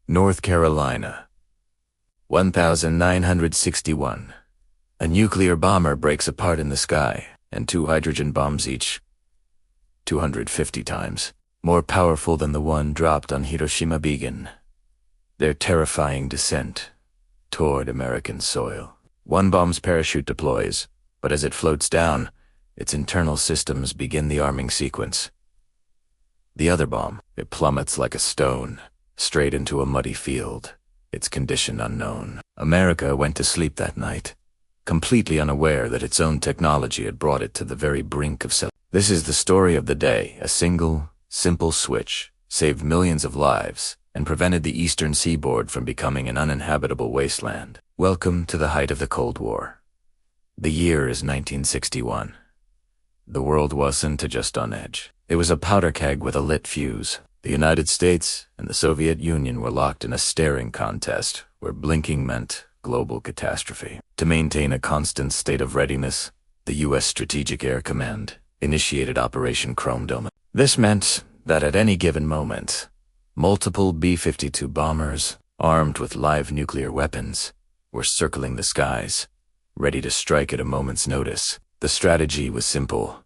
North Carolina. 1961. A nuclear bomber breaks apart in the sky, and 2 hydrogen bombs each, 250 times, more powerful than the one dropped on Hiroshima, begin their terrifying descent toward American soil. One bomb's parachute deploys, but as it floats down, its internal systems begin the arming sequence. The other bomb, it plummets like a stone, straight into a muddy field, its condition unknown. America went to sleep that night, completely unaware that its own technology had brought it to the very brink of This is the story of the day. A single, simple switch saved millions of lives and prevented the eastern seaboard from becoming an uninhabitable wasteland. Welcome to the height of the Cold War. The year is 1961. The world wasn't just on edge. It was a powder keg with a lit fuse. The United States and the Soviet Union were locked in a staring contest where blinking meant global catastrophe. To maintain a constant state of readiness, the U.S. Strategic Air Command initiated Operation Chrome Dome. This meant that at any given moment, multiple B-52 bombers, armed with live nuclear weapons, were circling the skies, ready to strike at a moment's notice. The strategy was simple: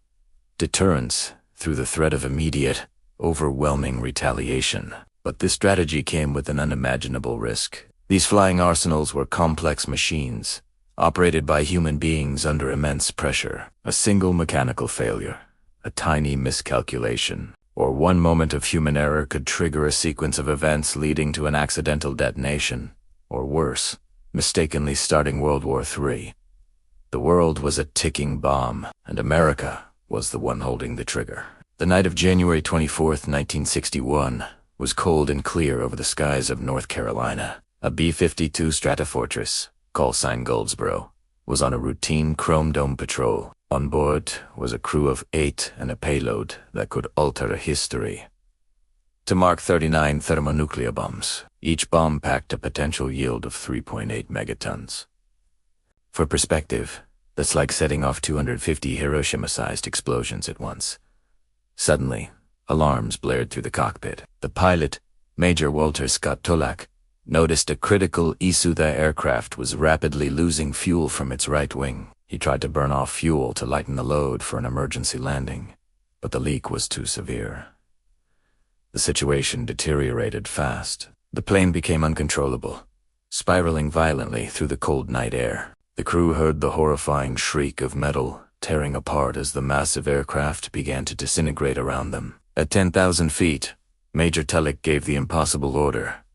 deterrence through the threat of immediate, overwhelming retaliation. But this strategy came with an unimaginable risk. These flying arsenals were complex machines, operated by human beings under immense pressure. A single mechanical failure, a tiny miscalculation, or one moment of human error could trigger a sequence of events leading to an accidental detonation, or worse, mistakenly starting World War III. The world was a ticking bomb, and America was the one holding the trigger. The night of January 24th, 1961, was cold and clear over the skies of North Carolina. A B-52 Stratofortress, call sign Goldsboro, was on a routine Chrome Dome patrol. On board was a crew of 8 and a payload that could alter history. To mark 39 thermonuclear bombs, each bomb packed a potential yield of 3.8 megatons. For perspective, that's like setting off 250 Hiroshima-sized explosions at once. Suddenly, alarms blared through the cockpit. The pilot, Major Walter Scott Tolak, noticed a critical Isuda aircraft was rapidly losing fuel from its right wing. He tried to burn off fuel to lighten the load for an emergency landing, but the leak was too severe. The situation deteriorated fast. The plane became uncontrollable, spiraling violently through the cold night air. The crew heard the horrifying shriek of metal tearing apart as the massive aircraft began to disintegrate around them. At 10,000 feet, Major Tulloch gave the impossible order: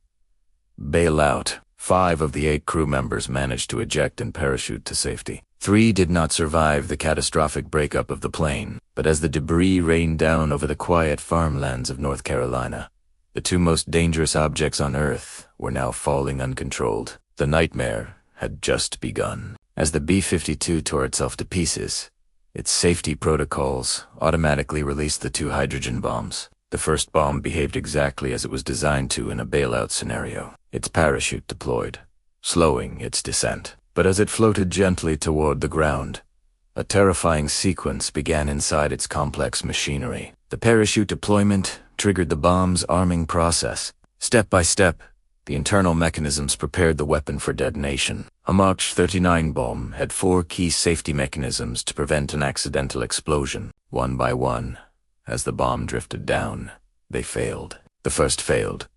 bail out. 5 of the 8 crew members managed to eject and parachute to safety. 3 did not survive the catastrophic breakup of the plane, but as the debris rained down over the quiet farmlands of North Carolina, the 2 most dangerous objects on Earth were now falling uncontrolled. The nightmare had just begun. As the B-52 tore itself to pieces, its safety protocols automatically released the 2 hydrogen bombs. The first bomb behaved exactly as it was designed to in a bailout scenario. Its parachute deployed, slowing its descent. But as it floated gently toward the ground, a terrifying sequence began inside its complex machinery. The parachute deployment triggered the bomb's arming process. Step by step, the internal mechanisms prepared the weapon for detonation. A Mach 39 bomb had 4 key safety mechanisms to prevent an accidental explosion. One by one, as the bomb drifted down, they failed. The first failed.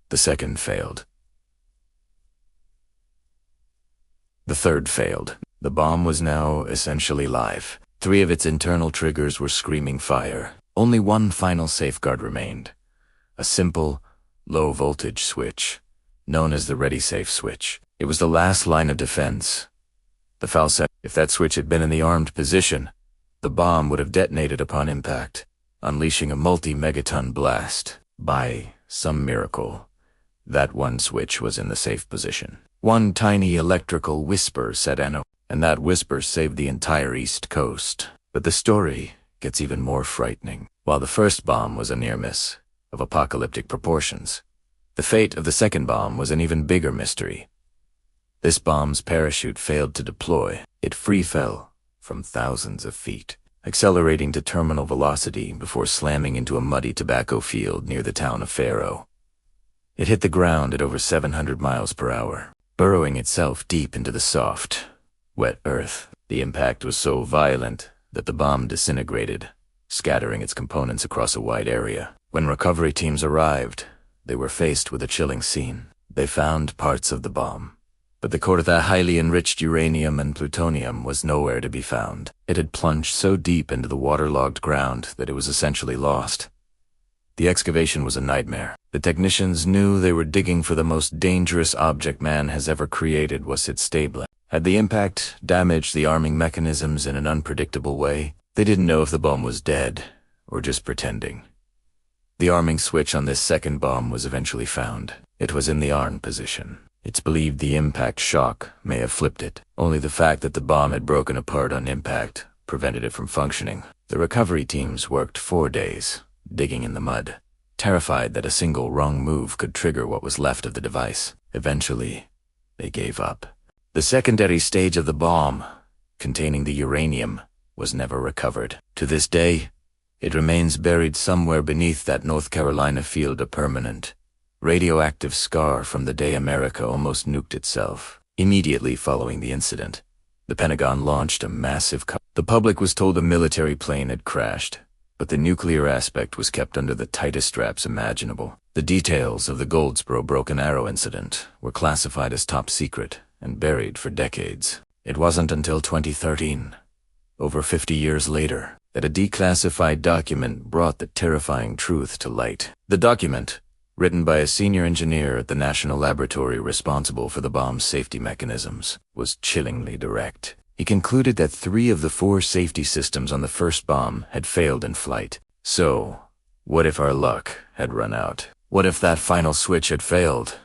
The second failed. The third failed. The bomb was now essentially live. 3 of its internal triggers were screaming fire. Only one final safeguard remained: a simple, low-voltage switch, known as the ready-safe switch. It was the last line of defense. The foul said, if that switch had been in the armed position, the bomb would have detonated upon impact, unleashing a multi-megaton blast. By some miracle, that one switch was in the safe position. One tiny electrical whisper said "Anno," and that whisper saved the entire East Coast. But the story gets even more frightening. While the first bomb was a near miss of apocalyptic proportions, the fate of the second bomb was an even bigger mystery. This bomb's parachute failed to deploy. It free fell from thousands of feet, accelerating to terminal velocity before slamming into a muddy tobacco field near the town of Faro. It hit the ground at over 700 miles per hour, burrowing itself deep into the soft, wet earth. The impact was so violent that the bomb disintegrated, scattering its components across a wide area. When recovery teams arrived, they were faced with a chilling scene. They found parts of the bomb, but the core of that highly enriched uranium and plutonium was nowhere to be found. It had plunged so deep into the waterlogged ground that it was essentially lost. The excavation was a nightmare. The technicians knew they were digging for the most dangerous object man has ever created was its stabling. Had the impact damaged the arming mechanisms in an unpredictable way? They didn't know if the bomb was dead or just pretending. The arming switch on this second bomb was eventually found. It was in the arm position. It's believed the impact shock may have flipped it. Only the fact that the bomb had broken apart on impact prevented it from functioning. The recovery teams worked 4 days, digging in the mud, terrified that a single wrong move could trigger what was left of the device. Eventually, they gave up. The secondary stage of the bomb, containing the uranium, was never recovered. To this day, it remains buried somewhere beneath that North Carolina field, a permanent, radioactive scar from the day America almost nuked itself. Immediately following the incident, the Pentagon launched a massive The public was told a military plane had crashed, but the nuclear aspect was kept under the tightest straps imaginable. The details of the Goldsboro Broken Arrow Incident were classified as top secret and buried for decades. It wasn't until 2013, over 50 years later, that a declassified document brought the terrifying truth to light. The document, written by a senior engineer at the national laboratory responsible for the bomb's safety mechanisms, was chillingly direct. He concluded that 3 of the 4 safety systems on the first bomb had failed in flight. So, what if our luck had run out? What if that final switch had failed?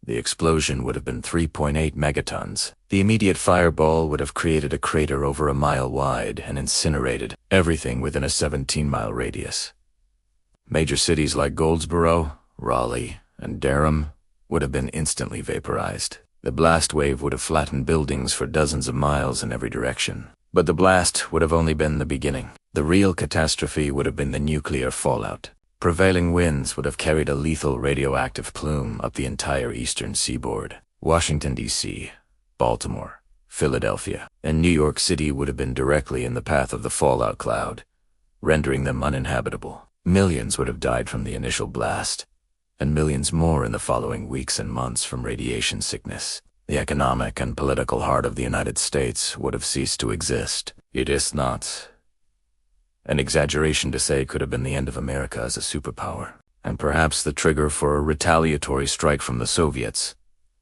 The explosion would have been 3.8 megatons. The immediate fireball would have created a crater over a mile wide and incinerated everything within a 17-mile radius. Major cities like Goldsboro, Raleigh, and Durham would have been instantly vaporized. The blast wave would have flattened buildings for dozens of miles in every direction. But the blast would have only been the beginning. The real catastrophe would have been the nuclear fallout. Prevailing winds would have carried a lethal radioactive plume up the entire eastern seaboard. Washington, D.C., Baltimore, Philadelphia, and New York City would have been directly in the path of the fallout cloud, rendering them uninhabitable. Millions would have died from the initial blast, and millions more in the following weeks and months from radiation sickness. The economic and political heart of the United States would have ceased to exist. It is not an exaggeration to say it could have been the end of America as a superpower, and perhaps the trigger for a retaliatory strike from the Soviets,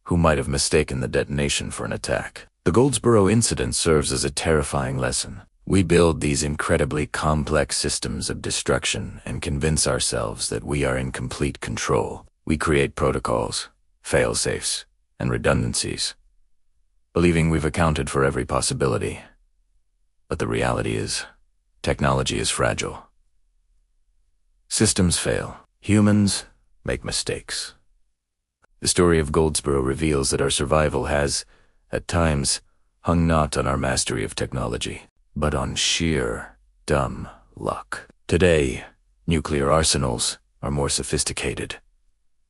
who might have mistaken the detonation for an attack. The Goldsboro incident serves as a terrifying lesson. We build these incredibly complex systems of destruction and convince ourselves that we are in complete control. We create protocols, fail-safes, and redundancies, believing we've accounted for every possibility. But the reality is, technology is fragile. Systems fail. Humans make mistakes. The story of Goldsboro reveals that our survival has, at times, hung not on our mastery of technology, but on sheer, dumb luck. Today, nuclear arsenals are more sophisticated,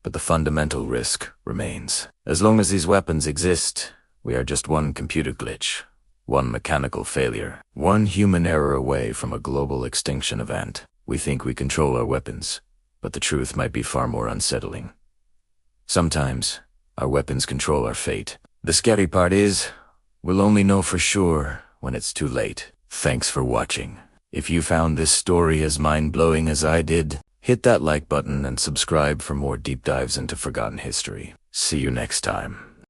but the fundamental risk remains. As long as these weapons exist, we are just one computer glitch, one mechanical failure, one human error away from a global extinction event. We think we control our weapons, but the truth might be far more unsettling. Sometimes, our weapons control our fate. The scary part is, we'll only know for sure when it's too late. Thanks for watching. If you found this story as mind-blowing as I did, hit that like button and subscribe for more deep dives into forgotten history. See you next time.